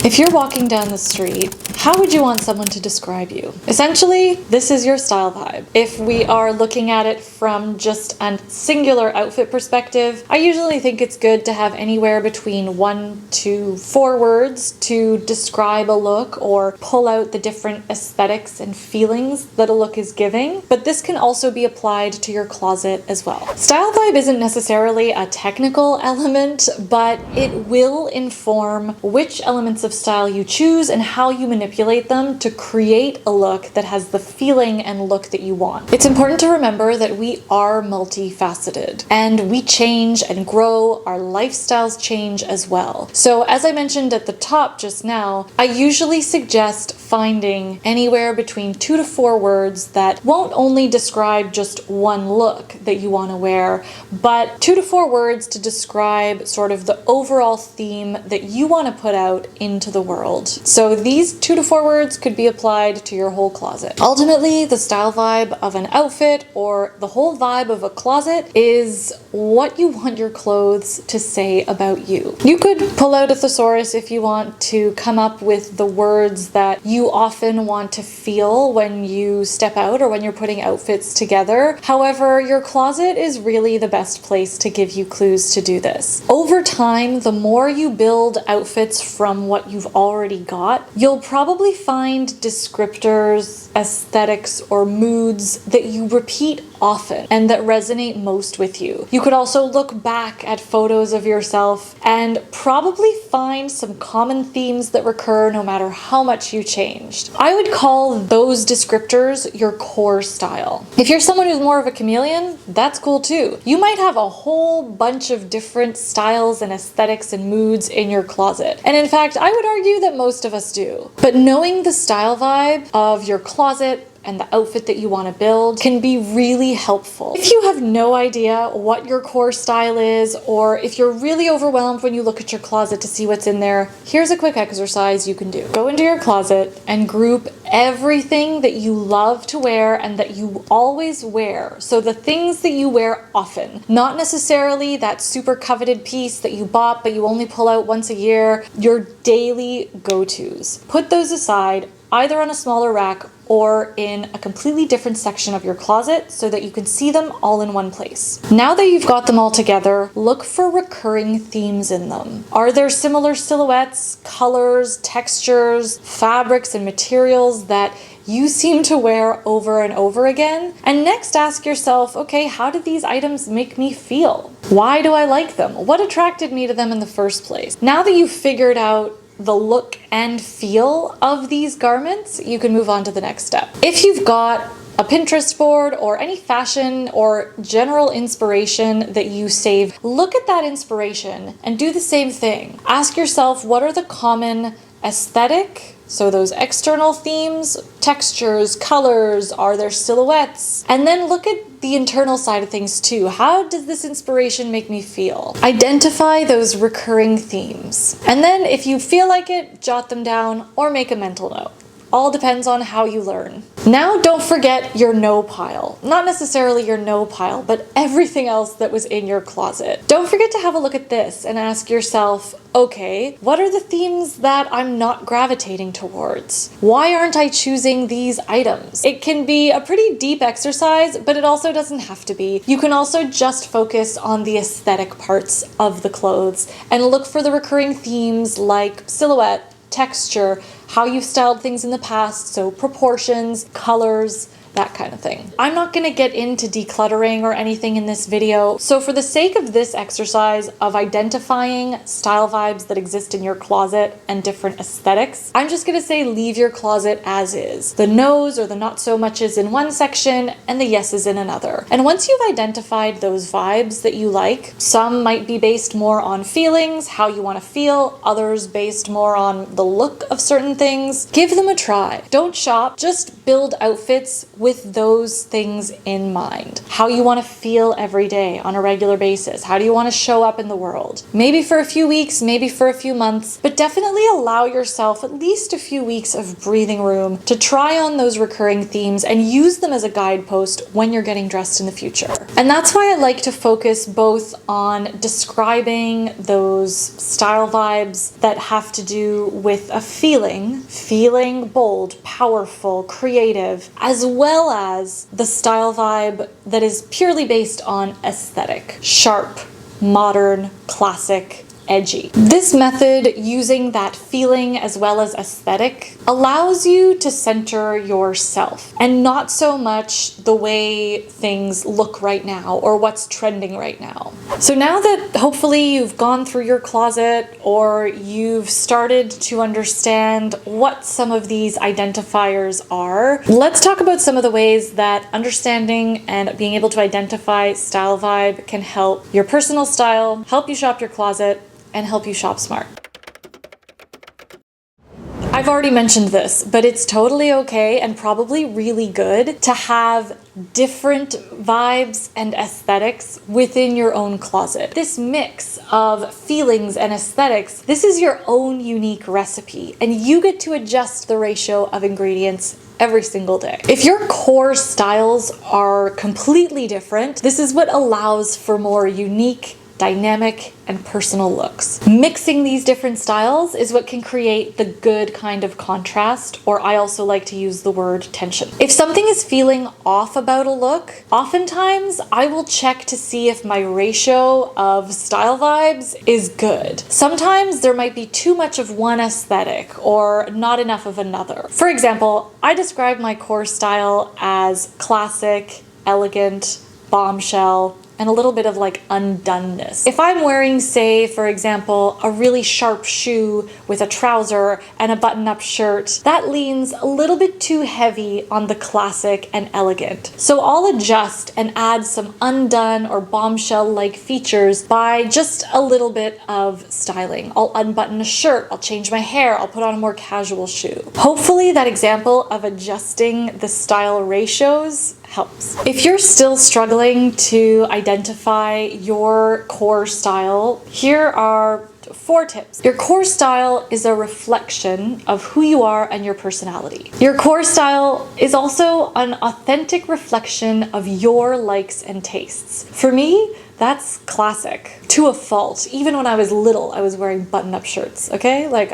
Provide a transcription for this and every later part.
If you're walking down the street, how would you want someone to describe you? Essentially, this is your style vibe. If we are looking at it from just a singular outfit perspective, I usually think it's good to have anywhere between 1 to 4 words to describe a look or pull out the different aesthetics and feelings that a look is giving, but this can also be applied to your closet as well. Style vibe isn't necessarily a technical element, but it will inform which elements of style you choose and how you manipulate them to create a look that has the feeling and look that you want. It's important to remember that we are multifaceted and we change and grow, our lifestyles change as well. So as I mentioned at the top just now, I usually suggest finding anywhere between 2 to 4 words that won't only describe just one look that you want to wear, but 2 to 4 words to describe sort of the overall theme that you want to put out into the world. So these 2 to 4 words could be applied to your whole closet. Ultimately, the style vibe of an outfit or the whole vibe of a closet is what you want your clothes to say about you. You could pull out a thesaurus if you want to come up with the words that you often want to feel when you step out or when you're putting outfits together. However, your closet is really the best place to give you clues to do this. Over time, the more you build outfits from what you've already got, you'll probably find descriptors, aesthetics, or moods that you repeat often and that resonate most with you. You could also look back at photos of yourself and probably find some common themes that recur no matter how much you changed. I would call those descriptors your core style. If you're someone who's more of a chameleon, that's cool too. You might have a whole bunch of different styles and aesthetics and moods in your closet. And in fact, I would argue that most of us do. But knowing the style vibe of your closet and the outfit that you want to build can be really helpful. If you have no idea what your core style is, or if you're really overwhelmed when you look at your closet to see what's in there, here's a quick exercise you can do. Go into your closet and group everything that you love to wear and that you always wear. So the things that you wear often, not necessarily that super coveted piece that you bought but you only pull out once a year, your daily go-tos. Put those aside, either on a smaller rack or in a completely different section of your closet so that you can see them all in one place. Now that you've got them all together, look for recurring themes in them. Are there similar silhouettes, colors, textures, fabrics, and materials that you seem to wear over and over again? And next ask yourself, okay, how do these items make me feel? Why do I like them? What attracted me to them in the first place? Now that you've figured out the look and feel of these garments, you can move on to the next step. If you've got a Pinterest board or any fashion or general inspiration that you save, look at that inspiration and do the same thing. Ask yourself, what are the common aesthetic, so those external themes, textures, colors, are there silhouettes? And then look at the internal side of things too. How does this inspiration make me feel? Identify those recurring themes. And then if you feel like it, jot them down or make a mental note. All depends on how you learn. Now don't forget your no pile. Not necessarily your no pile, but everything else that was in your closet. Don't forget to have a look at this and ask yourself, okay, what are the themes that I'm not gravitating towards? Why aren't I choosing these items? It can be a pretty deep exercise, but it also doesn't have to be. You can also just focus on the aesthetic parts of the clothes and look for the recurring themes like silhouette, texture, how you've styled things in the past, so proportions, colors, that kind of thing. I'm not going to get into decluttering or anything in this video, so for the sake of this exercise of identifying style vibes that exist in your closet and different aesthetics, I'm just going to say leave your closet as is. The no's or the not so muches in one section and the yeses in another. And once you've identified those vibes that you like, some might be based more on feelings, how you want to feel, others based more on the look of certain things, give them a try. Don't shop, just build outfits with those things in mind. How you want to feel every day on a regular basis. How do you want to show up in the world? Maybe for a few weeks, maybe for a few months, but definitely allow yourself at least a few weeks of breathing room to try on those recurring themes and use them as a guidepost when you're getting dressed in the future. And that's why I like to focus both on describing those style vibes that have to do with a feeling bold, powerful, creative, as well as the style vibe that is purely based on aesthetic, sharp, modern, classic, edgy. This method, using that feeling as well as aesthetic, allows you to center yourself and not so much the way things look right now or what's trending right now. So now that hopefully you've gone through your closet or you've started to understand what some of these identifiers are, let's talk about some of the ways that understanding and being able to identify style vibe can help your personal style, help you shop your closet, and help you shop smart. I've already mentioned this, but it's totally okay and probably really good to have different vibes and aesthetics within your own closet. This mix of feelings and aesthetics, this is your own unique recipe, and you get to adjust the ratio of ingredients every single day. If your core styles are completely different, this is what allows for more unique, dynamic, and personal looks. Mixing these different styles is what can create the good kind of contrast, or I also like to use the word tension. If something is feeling off about a look, oftentimes I will check to see if my ratio of style vibes is good. Sometimes there might be too much of one aesthetic or not enough of another. For example, I describe my core style as classic, elegant, bombshell, and a little bit of like undoneness. If I'm wearing, say, for example, a really sharp shoe with a trouser and a button-up shirt, that leans a little bit too heavy on the classic and elegant. So I'll adjust and add some undone or bombshell-like features by just a little bit of styling. I'll unbutton a shirt, I'll change my hair, I'll put on a more casual shoe. Hopefully that example of adjusting the style ratios helps. If you're still struggling to identify your core style, here are 4 tips. Your core style is a reflection of who you are and your personality. Your core style is also an authentic reflection of your likes and tastes. For me, that's classic to a fault. Even when I was little, I was wearing button-up shirts, okay? Like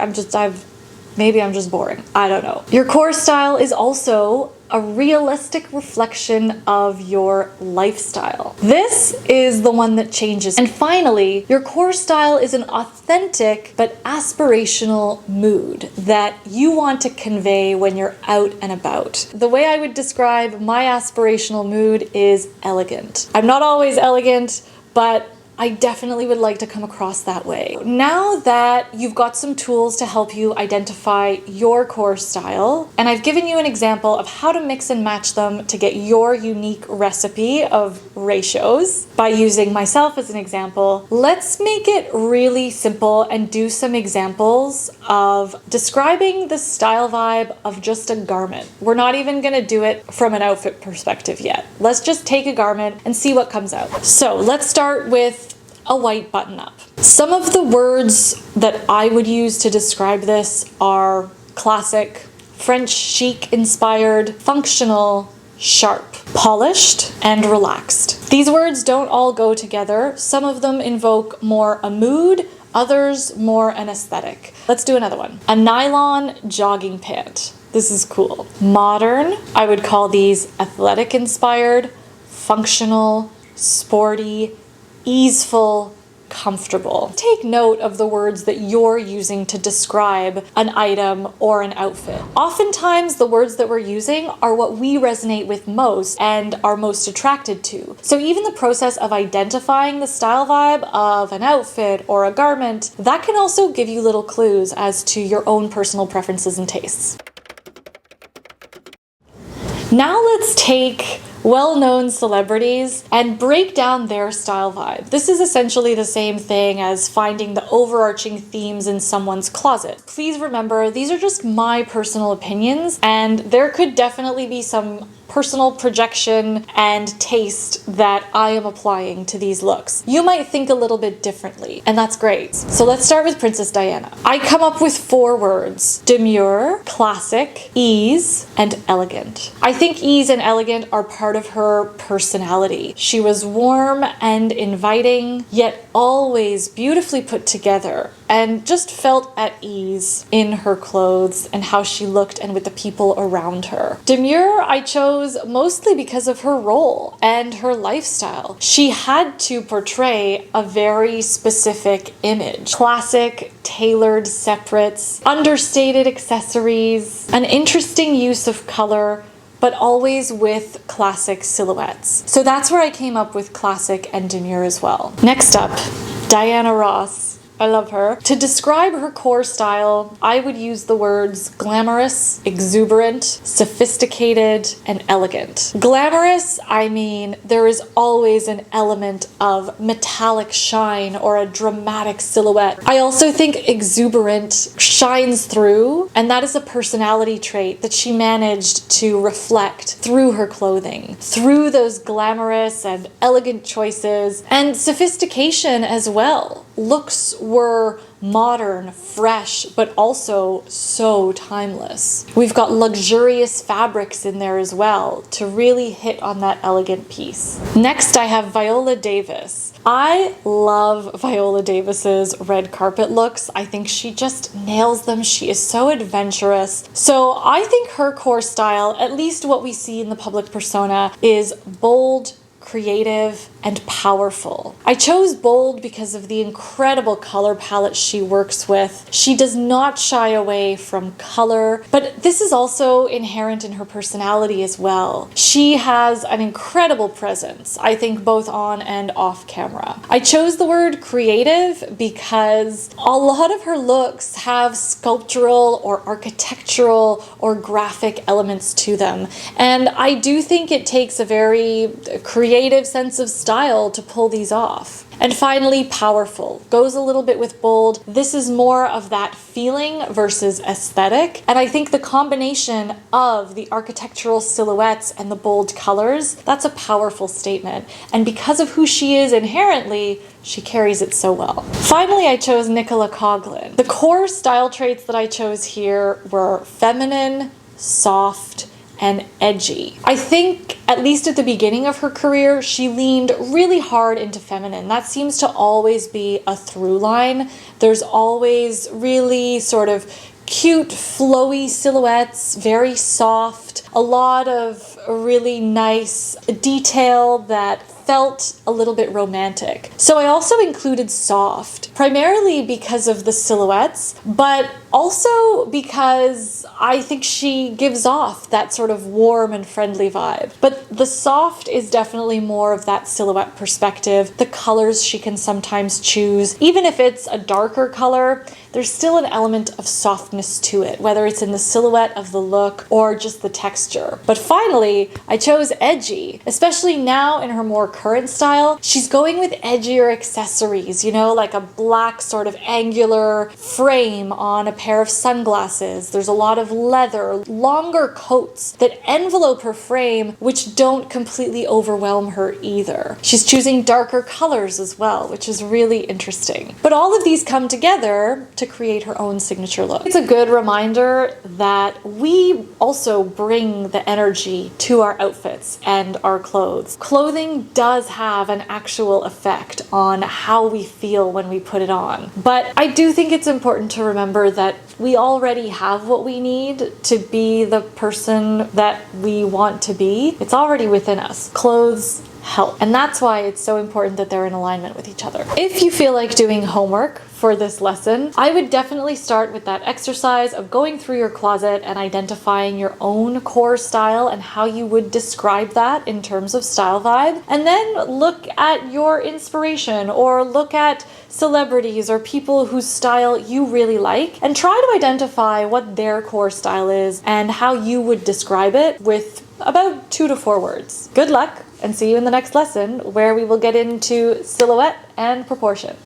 maybe I'm just boring. I don't know. Your core style is also a realistic reflection of your lifestyle. This is the one that changes. And finally, your core style is an authentic but aspirational mood that you want to convey when you're out and about. The way I would describe my aspirational mood is elegant. I'm not always elegant, but I definitely would like to come across that way. Now that you've got some tools to help you identify your core style, and I've given you an example of how to mix and match them to get your unique recipe of ratios by using myself as an example, let's make it really simple and do some examples of describing the style vibe of just a garment. We're not even gonna do it from an outfit perspective yet. Let's just take a garment and see what comes out. So let's start with a white button-up. Some of the words that I would use to describe this are classic, French chic inspired, functional, sharp, polished, and relaxed. These words don't all go together. Some of them invoke more a mood, others more an aesthetic. Let's do another one. A nylon jogging pant. This is cool. Modern, I would call these athletic inspired, functional, sporty, easeful, comfortable. Take note of the words that you're using to describe an item or an outfit. Oftentimes, the words that we're using are what we resonate with most and are most attracted to. So even the process of identifying the style vibe of an outfit or a garment, that can also give you little clues as to your own personal preferences and tastes. Now let's take well-known celebrities and break down their style vibe. This is essentially the same thing as finding the overarching themes in someone's closet. Please remember, these are just my personal opinions, and there could definitely be some personal projection and taste that I am applying to these looks. You might think a little bit differently, and that's great. So let's start with Princess Diana. I come up with 4 words: demure, classic, ease, and elegant. I think ease and elegant are part of her personality. She was warm and inviting, yet always beautifully put together, and just felt at ease in her clothes and how she looked and with the people around her. Demure I chose mostly because of her role and her lifestyle. She had to portray a very specific image. Classic, tailored separates, understated accessories, an interesting use of color, but always with classic silhouettes. So that's where I came up with classic and demure as well. Next up, Diana Ross. I love her. To describe her core style, I would use the words glamorous, exuberant, sophisticated, and elegant. Glamorous, I mean, there is always an element of metallic shine or a dramatic silhouette. I also think exuberant shines through, and that is a personality trait that she managed to reflect through her clothing, through those glamorous and elegant choices, and sophistication as well. Looks were modern, fresh, but also so timeless. We've got luxurious fabrics in there as well to really hit on that elegant piece. Next, I have Viola Davis. I love Viola Davis's red carpet looks. I think she just nails them. She is so adventurous. So I think her core style, at least what we see in the public persona, is bold, creative, and powerful. I chose bold because of the incredible color palette she works with. She does not shy away from color, but this is also inherent in her personality as well. She has an incredible presence, I think both on and off camera. I chose the word creative because a lot of her looks have sculptural or architectural or graphic elements to them, and I do think it takes a very creative sense of style to pull these off. And finally, powerful. Goes a little bit with bold. This is more of that feeling versus aesthetic. And I think the combination of the architectural silhouettes and the bold colors, that's a powerful statement. And because of who she is inherently, she carries it so well. Finally, I chose Nicola Coughlan. The core style traits that I chose here were feminine, soft, and edgy. I think, at least at the beginning of her career, she leaned really hard into feminine. That seems to always be a through line. There's always really sort of cute, flowy silhouettes, very soft, a lot of really nice detail that felt a little bit romantic. So I also included soft, primarily because of the silhouettes, but also because I think she gives off that sort of warm and friendly vibe. But the soft is definitely more of that silhouette perspective. The colors she can sometimes choose, even if it's a darker color, there's still an element of softness to it, whether it's in the silhouette of the look or just the texture. But finally, I chose edgy, especially now in her more current style. She's going with edgier accessories, you know, like a black sort of angular frame on a pair of sunglasses. There's a lot of leather, longer coats that envelope her frame, which don't completely overwhelm her either. She's choosing darker colors as well, which is really interesting. But all of these come together to create her own signature look. It's a good reminder that we also bring the energy to our outfits and our clothes. Clothing does have an actual effect on how we feel when we put it on. But I do think it's important to remember that we already have what we need to be the person that we want to be. It's already within us. Clothes help. And that's why it's so important that they're in alignment with each other. If you feel like doing homework for this lesson, I would definitely start with that exercise of going through your closet and identifying your own core style and how you would describe that in terms of style vibe. And then look at your inspiration or look at celebrities or people whose style you really like and try to identify what their core style is and how you would describe it with about 2 to 4 words. Good luck, and see you in the next lesson where we will get into silhouette and proportion.